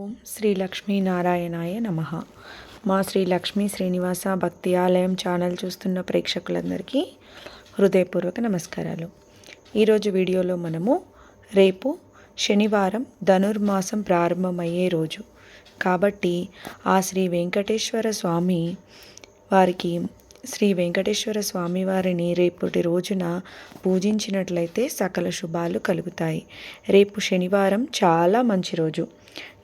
ఓం శ్రీ లక్ష్మీ నారాయణాయ నమః. మా శ్రీ లక్ష్మీ శ్రీనివాస భక్తి ఆలయం ఛానల్ చూస్తున్న ప్రేక్షకులందరికీ హృదయపూర్వక నమస్కారాలు. ఈరోజు వీడియోలో మనము రేపు శనివారం ధనుర్మాసం ప్రారంభమయ్యే రోజు కాబట్టి ఆ శ్రీ వెంకటేశ్వర స్వామి వారిని రేపటి రోజున పూజించినట్లయితే సకల శుభాలు కలుగుతాయి. రేపు శనివారం చాలా మంచి రోజు,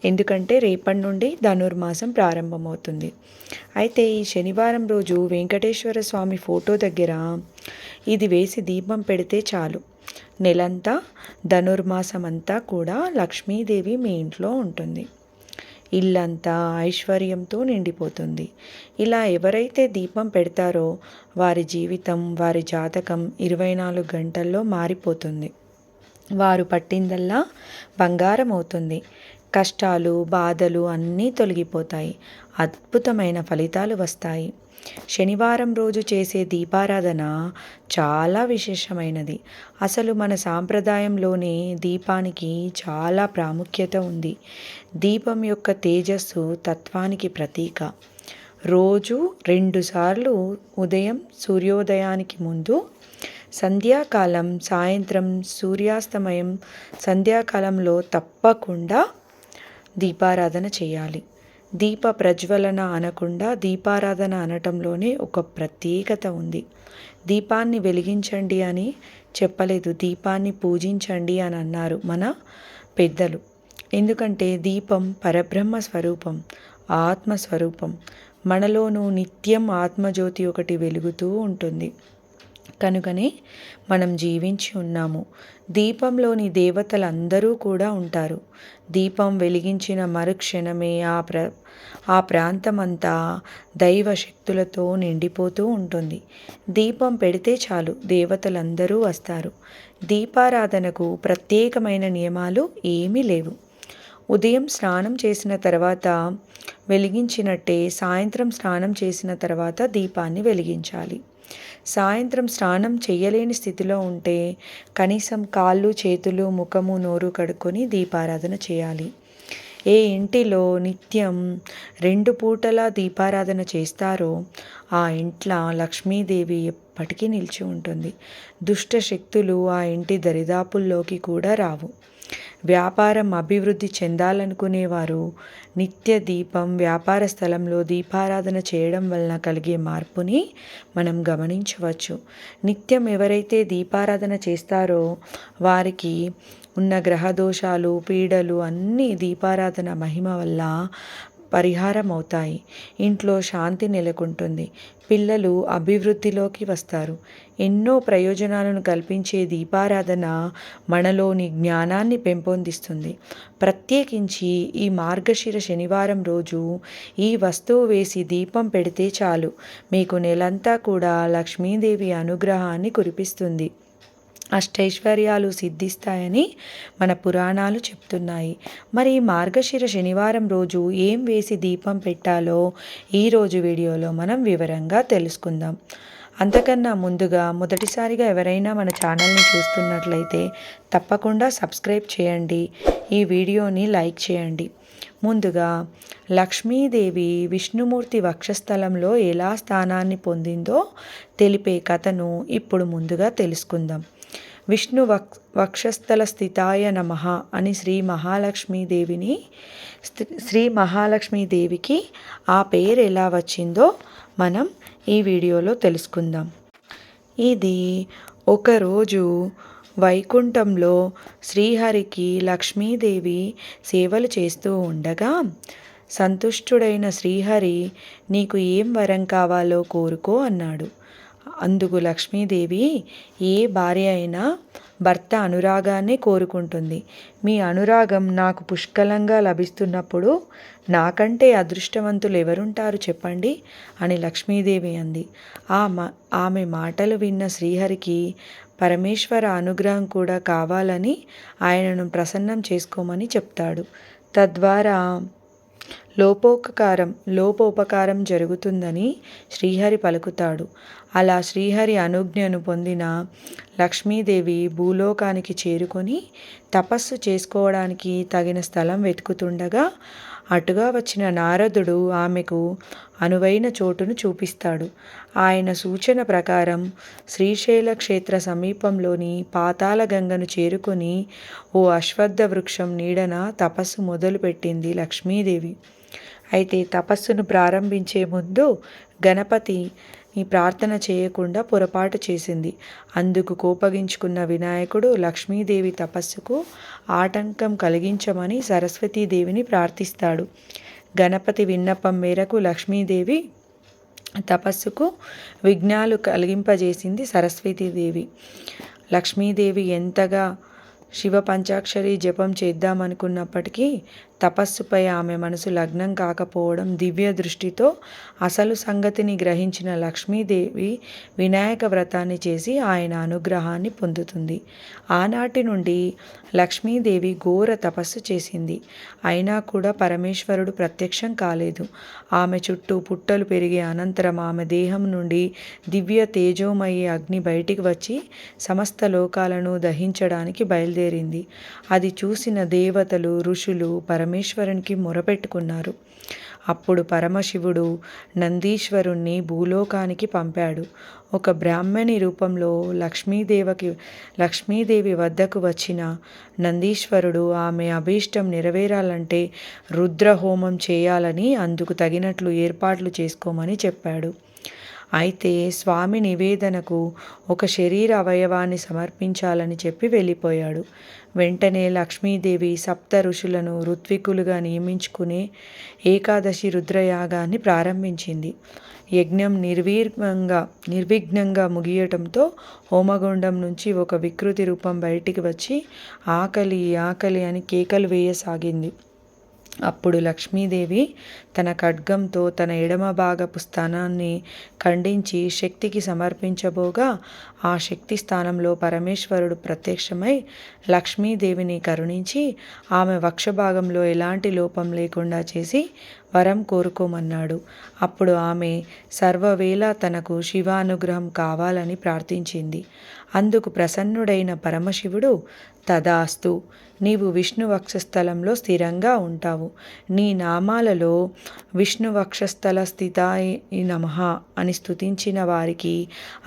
ఎందుకంటే రేపటి నుండి ధనుర్మాసం ప్రారంభమవుతుంది. అయితే ఈ శనివారం రోజు వెంకటేశ్వర స్వామి ఫోటో దగ్గర ఇది వేసి దీపం పెడితే చాలు, నెలంతా ధనుర్మాసం అంతా కూడా లక్ష్మీదేవి మీ ఇంట్లో ఉంటుంది. ఇల్లంతా ఐశ్వర్యంతో నిండిపోతుంది. ఇలా ఎవరైతే దీపం పెడతారో వారి జీవితం, వారి జాతకం 24 గంటల్లో మారిపోతుంది. వారు పట్టిందల్లా బంగారం అవుతుంది. కష్టాలు, బాధలు అన్నీ తొలగిపోతాయి. అద్భుతమైన ఫలితాలు వస్తాయి. శనివారం రోజు చేసే దీపారాధన చాలా విశేషమైనది. అసలు మన సాంప్రదాయంలోనే దీపానికి చాలా ప్రాముఖ్యత ఉంది. దీపం యొక్క తేజస్సు తత్వానికి ప్రతీక. రోజు 2 సార్లు, ఉదయం సూర్యోదయానికి ముందు, సంధ్యాకాలం, సాయంత్రం సూర్యాస్తమయం సంధ్యాకాలంలో తప్పకుండా దీపారాధన చేయాలి. దీప ప్రజ్వలన అనకుండా దీపారాధన అనటంలోనే ఒక ప్రత్యేకత ఉంది. దీపాన్ని వెలిగించండి అని చెప్పలేదు, దీపాన్ని పూజించండి అని అన్నారు మన పెద్దలు. ఎందుకంటే దీపం పరబ్రహ్మ స్వరూపం, ఆత్మస్వరూపం. మనలోనూ నిత్యం ఆత్మజ్యోతి ఒకటి వెలుగుతూ ఉంటుంది. కనుకనే మనం జీవించి ఉన్నాము. దీపంలోని దేవతలందరూ కూడా ఉంటారు. దీపం వెలిగించిన మరుక్షణమే ఆ ప్రాంతమంతా దైవ శక్తులతో నిండిపోతూ ఉంటుంది. దీపం పెడితే చాలు, దేవతలందరూ వస్తారు. దీపారాధనకు ప్రత్యేకమైన నియమాలు ఏమీ లేవు. ఉదయం స్నానం చేసిన తర్వాత వెలిగించినట్టే సాయంత్రం స్నానం చేసిన తర్వాత దీపాన్ని వెలిగించాలి. సాయంత్రం స్నానం చేయలేని స్థితిలో ఉంటే కనీసం కాళ్ళు, చేతులు, ముఖము, నోరు కడుక్కొని దీపారాధన చేయాలి. ఏ ఇంటిలో నిత్యం 2 పూటలా దీపారాధన చేస్తారో ఆ ఇంట్లో లక్ష్మీదేవి ఎప్పటికీ నిలిచి ఉంటుంది. దుష్ట శక్తులు ఆ ఇంటి దరిదాపుల్లోకి కూడా రావు. వ్యాపారం అభివృద్ధి చెందాలనుకునేవారు నిత్య దీపం వ్యాపార స్థలంలో దీపారాధన చేయడం వలన కలిగే మార్పుని మనం గమనించవచ్చు. నిత్యం ఎవరైతే దీపారాధన చేస్తారో వారికి ఉన్న గ్రహదోషాలు, పీడలు అన్నీ దీపారాధన మహిమ వల్ల పరిహారం అవుతాయి. ఇంట్లో శాంతి నెలకొంటుంది. పిల్లలు అభివృద్ధిలోకి వస్తారు. ఎన్నో ప్రయోజనాలను కల్పించే దీపారాధన మనలోని జ్ఞానాన్ని పెంపొందిస్తుంది. ప్రత్యేకించి ఈ మార్గశిర శనివారం రోజు ఈ వస్తువు వేసి దీపం పెడితే చాలు, మీకు నెలంతా కూడా లక్ష్మీదేవి అనుగ్రహాన్ని కురిపిస్తుంది. అష్టైశ్వర్యాలు సిద్ధిస్తాయని మన పురాణాలు చెప్తున్నాయి. మరి మార్గశిర శనివారం రోజు ఏం వేసి దీపం పెట్టాలో ఈరోజు వీడియోలో మనం వివరంగా తెలుసుకుందాం. అంతకన్నా ముందుగా మొదటిసారిగా ఎవరైనా మన ఛానల్ని చూస్తున్నట్లయితే తప్పకుండా సబ్స్క్రైబ్ చేయండి, ఈ వీడియోని లైక్ చేయండి. ముందుగా లక్ష్మీదేవి విష్ణుమూర్తి వక్షస్థలంలో ఎలా స్థానాన్ని పొందిందో తెలిపే కథను ఇప్పుడు ముందుగా తెలుసుకుందాం. విష్ణు వక్షస్థల స్థితాయ నమః అని శ్రీ మహాలక్ష్మీదేవికి ఆ పేరు ఎలా వచ్చిందో మనం ఈ వీడియోలో తెలుసుకుందాం. ఇది ఒకరోజు వైకుంఠంలో శ్రీహరికి లక్ష్మీదేవి సేవలు చేస్తూ ఉండగా సంతుష్టుడైన శ్రీహరి నీకు ఏం వరం కావాలో కోరుకో అన్నాడు. అందుకు లక్ష్మీదేవి ఏ భార్య అయినా భర్త అనురాగాన్ని కోరుకుంటుంది. మీ అనురాగం నాకు పుష్కలంగా లభిస్తున్నప్పుడు నాకంటే అదృష్టవంతులు ఎవరుంటారు చెప్పండి అని లక్ష్మీదేవి అంది. ఆమె మాటలు విన్న శ్రీహరికి పరమేశ్వర అనుగ్రహం కూడా కావాలని ఆయనను ప్రసన్నం చేసుకోమని చెప్తాడు. తద్వారా లోపోపకారం జరుగుతుందని శ్రీహరి పలుకుతాడు. అలా శ్రీహరి అనుజ్ఞను పొందిన లక్ష్మీదేవి భూలోకానికి చేరుకొని తపస్సు చేసుకోవడానికి తగిన స్థలం వెతుకుతుండగా అటుగా వచ్చిన నారదుడు ఆమెకు అనువైన చోటును చూపిస్తాడు. ఆయన సూచన ప్రకారం శ్రీశైల క్షేత్ర సమీపంలోని పాతాళ గంగను చేరుకొని ఓ అశ్వత్థ వృక్షం నీడన తపస్సు మొదలుపెట్టింది లక్ష్మీదేవి. అయితే తపస్సును ప్రారంభించే ముందు గణపతి ఈ ప్రార్థన చేయకుండా పొరపాటు చేసింది. అందుకు కోపగించుకున్న వినాయకుడు లక్ష్మీదేవి తపస్సుకు ఆటంకం కలిగించమని సరస్వతీదేవిని ప్రార్థిస్తాడు. గణపతి విన్నపం మేరకు లక్ష్మీదేవి తపస్సుకు విఘ్నాలు కలిగింపజేసింది సరస్వతీదేవి. లక్ష్మీదేవి ఎంతగా శివ పంచాక్షరి జపం చేద్దామనుకున్నప్పటికీ తపస్సుపై ఆమె మనసు లగ్నం కాకపోవడం దివ్య దృష్టితో అసలు సంగతిని గ్రహించిన లక్ష్మీదేవి వినాయక వ్రతాన్ని చేసి ఆయన అనుగ్రహాన్ని పొందుతుంది. ఆనాటి నుండి లక్ష్మీదేవి ఘోర తపస్సు చేసింది. అయినా కూడా పరమేశ్వరుడు ప్రత్యక్షం కాలేదు. ఆమె చుట్టూ పుట్టలు పెరిగే అనంతరం ఆమె దేహం నుండి దివ్య తేజోమయి అగ్ని బయటికి వచ్చి సమస్త లోకాలను దహించడానికి బయలుదేరింది. అది చూసిన దేవతలు, ఋషులు పరమేశ్వరునికి మొరపెట్టుకున్నారు. అప్పుడు పరమశివుడు నందీశ్వరుణ్ణి భూలోకానికి పంపాడు. ఒక బ్రాహ్మణి రూపంలో లక్ష్మీదేవి వద్దకు వచ్చిన నందీశ్వరుడు ఆమె అభీష్టం నెరవేరాలంటే రుద్రహోమం చేయాలని, అందుకు తగినట్లు ఏర్పాట్లు చేసుకోమని చెప్పాడు. అయితే స్వామి నివేదనకు ఒక శరీర అవయవాన్ని సమర్పించాలని చెప్పి వెళ్ళిపోయాడు. వెంటనే లక్ష్మీదేవి సప్త ఋషులను ఋత్వికులుగా నియమించుకునే ఏకాదశి రుద్రయాగాన్ని ప్రారంభించింది. యజ్ఞం నిర్విఘ్నంగా ముగియటంతో హోమగుండం నుంచి ఒక వికృతి రూపం బయటికి వచ్చి ఆకలి ఆకలి అని కేకలు వేయసాగింది. అప్పుడు లక్ష్మీదేవి తన ఖడ్గంతో తన ఎడమ భాగపు స్థానాన్ని ఖండించి శక్తికి సమర్పించబోగా ఆ శక్తి స్థానంలో పరమేశ్వరుడు ప్రత్యక్షమై లక్ష్మీదేవిని కరుణించి ఆమె వక్షభాగంలో ఎలాంటి లోపం లేకుండా చేసి వరం కోరుకోమన్నాడు. అప్పుడు ఆమె సర్వవేళ తనకు శివానుగ్రహం కావాలని ప్రార్థించింది. అందుకు ప్రసన్నుడైన పరమశివుడు తదాస్తు, నీవు విష్ణు వక్షస్థలంలో స్థిరంగా ఉంటావు. నీ నామాలలో విష్ణు వక్షస్థల స్థితాయ నమః అని స్తుతించిన వారికి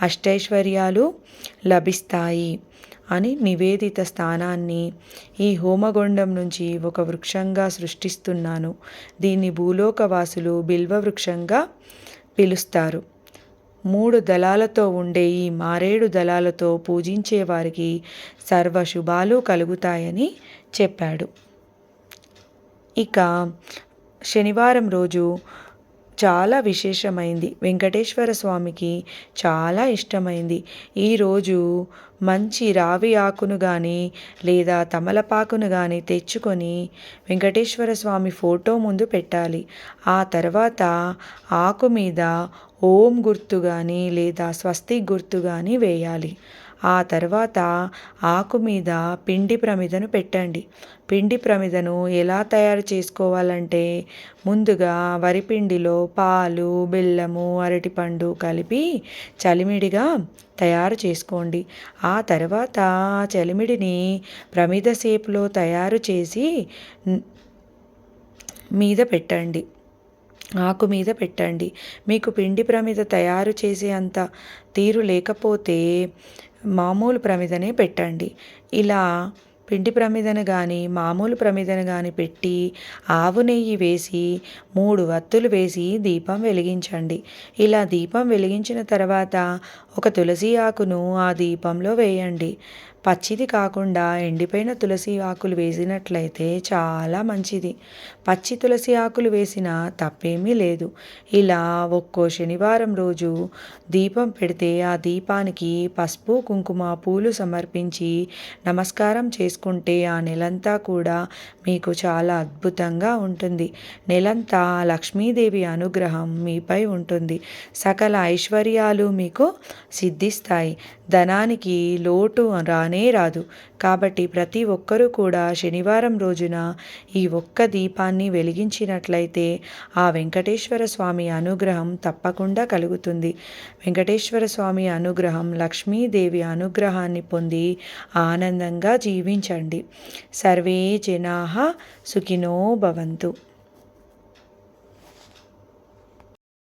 అష్టైశ్వర్యాలు లభిస్తాయి అని నివేదిత స్థానాన్ని ఈ హోమగుండం నుంచి ఒక వృక్షంగా సృష్టిస్తున్నాను. దీన్ని భూలోకవాసులు బిల్వ వృక్షంగా పిలుస్తారు. 3 దళాలతో ఉండే ఈ మారేడు దళాలతో పూజించే వారికి సర్వశుభాలు కలుగుతాయని చెప్పాడు. ఇక శనివారం రోజు చాలా విశేషమైంది. వెంకటేశ్వర స్వామికి చాలా ఇష్టమైంది. ఈరోజు మంచి రావి ఆకును కానీ లేదా తమలపాకును కానీ తెచ్చుకొని వెంకటేశ్వర స్వామి ఫోటో ముందు పెట్టాలి. ఆ తర్వాత ఆకు మీద ఓం గుర్తు కానీ లేదా స్వస్తిక్ గుర్తు కానీ వేయాలి. ఆ తర్వాత ఆకు మీద పిండి ప్రమిదను పెట్టండి. పిండి ప్రమిదను ఎలా తయారు చేసుకోవాలంటే ముందుగా వరిపిండిలో పాలు, బెల్లము, అరటిపండు కలిపి చలిమిడిగా తయారు చేసుకోండి. ఆ తర్వాత చలిమిడిని ప్రమిద షేప్లో తయారు చేసి మీద పెట్టండి, ఆకు మీద పెట్టండి. మీకు పిండి ప్రమిద తయారు చేసే అంత తీరు లేకపోతే మామూలు ప్రమిదనే పెట్టండి. ఇలా పిండి ప్రమిదను కానీ మామూలు ప్రమిదను కానీ పెట్టి ఆవు నెయ్యి వేసి 3 వత్తులు వేసి దీపం వెలిగించండి. ఇలా దీపం వెలిగించిన తర్వాత ఒక తులసి ఆకును ఆ దీపంలో వేయండి. పచ్చిది కాకుండా ఎండిపోయిన తులసి ఆకులు వేసినట్లయితే చాలా మంచిది. పచ్చి తులసి ఆకులు వేసినా తప్పేమీ లేదు. ఇలా ఒక్కో శనివారం రోజు దీపం పెడితే ఆ దీపానికి పసుపు, కుంకుమ, పూలు సమర్పించి నమస్కారం చేసుకుంటే ఆ నెలంతా కూడా మీకు చాలా అద్భుతంగా ఉంటుంది. నెలంతా లక్ష్మీదేవి అనుగ్రహం మీపై ఉంటుంది. సకల ఐశ్వర్యాలు మీకు సిద్ధిస్తాయి. ధనానికి లోటు రాని రానే రాదు. కాబట్టి ప్రతి ఒక్కరూ కూడా శనివారం రోజున ఈ ఒక్క దీపాన్ని వెలిగించినట్లయితే ఆ వెంకటేశ్వర స్వామి అనుగ్రహం తప్పకుండా కలుగుతుంది. వెంకటేశ్వర స్వామి అనుగ్రహం, లక్ష్మీదేవి అనుగ్రహాన్ని పొంది ఆనందంగా జీవించండి. సర్వే జనాః సుఖినో భవంతు.